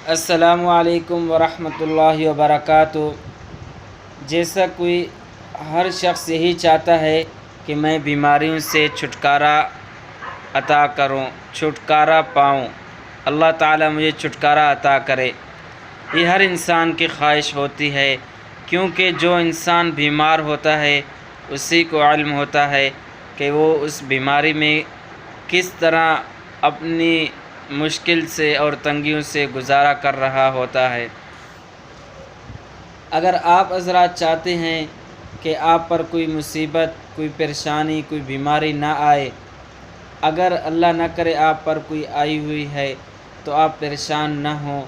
السلام علیکم ورحمۃ اللہ وبرکاتہ۔ جیسا کوئی ہر شخص یہی چاہتا ہے کہ میں بیماریوں سے چھٹکارا عطا کروں، چھٹکارا پاؤں، اللہ تعالیٰ مجھے چھٹکارا عطا کرے۔ یہ ہر انسان کی خواہش ہوتی ہے، کیونکہ جو انسان بیمار ہوتا ہے اسی کو علم ہوتا ہے کہ وہ اس بیماری میں کس طرح اپنی مشکل سے اور تنگیوں سے گزارا کر رہا ہوتا ہے۔ اگر آپ حضرات چاہتے ہیں کہ آپ پر کوئی مصیبت، کوئی پریشانی، کوئی بیماری نہ آئے، اگر اللہ نہ کرے آپ پر کوئی آئی ہوئی ہے تو آپ پریشان نہ ہوں۔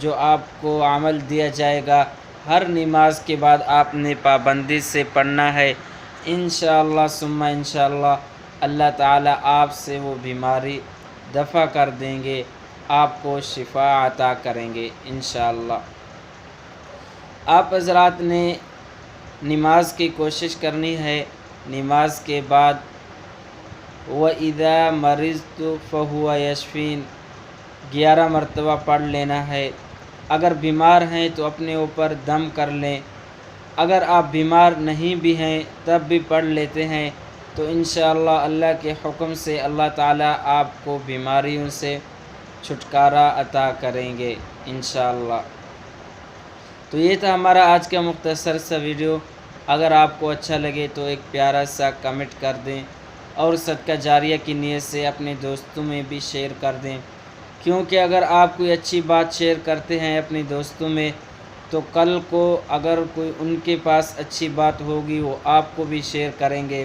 جو آپ کو عمل دیا جائے گا ہر نماز کے بعد آپ نے پابندی سے پڑھنا ہے، انشاءاللہ ثم انشاءاللہ اللہ تعالیٰ آپ سے وہ بیماری دفع کر دیں گے، آپ کو شفا عطا کریں گے انشاءاللہ۔ آپ حضرات نے نماز کی کوشش کرنی ہے، نماز کے بعد وَإِذَا مَرِضْتُ فَهُوَ يَشْفِينِ 11 مرتبہ پڑھ لینا ہے۔ اگر بیمار ہیں تو اپنے اوپر دم کر لیں، اگر آپ بیمار نہیں بھی ہیں تب بھی پڑھ لیتے ہیں تو انشاءاللہ اللہ کے حکم سے اللہ تعالیٰ آپ کو بیماریوں سے چھٹکارا عطا کریں گے انشاءاللہ۔ تو یہ تھا ہمارا آج کا مختصر سا ویڈیو۔ اگر آپ کو اچھا لگے تو ایک پیارا سا کمنٹ کر دیں اور صدقہ جاریہ کی نیت سے اپنے دوستوں میں بھی شیئر کر دیں، کیونکہ اگر آپ کوئی اچھی بات شیئر کرتے ہیں اپنے دوستوں میں تو کل کو اگر کوئی ان کے پاس اچھی بات ہوگی وہ آپ کو بھی شیئر کریں گے۔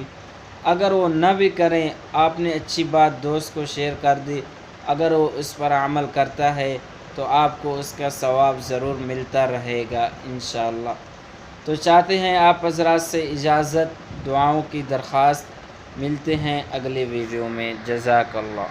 اگر وہ نہ بھی کریں، آپ نے اچھی بات دوست کو شیئر کر دی، اگر وہ اس پر عمل کرتا ہے تو آپ کو اس کا ثواب ضرور ملتا رہے گا انشاءاللہ۔ تو چاہتے ہیں آپ حضرات سے اجازت، دعاؤں کی درخواست، ملتے ہیں اگلے ویڈیو میں۔ جزاک اللہ۔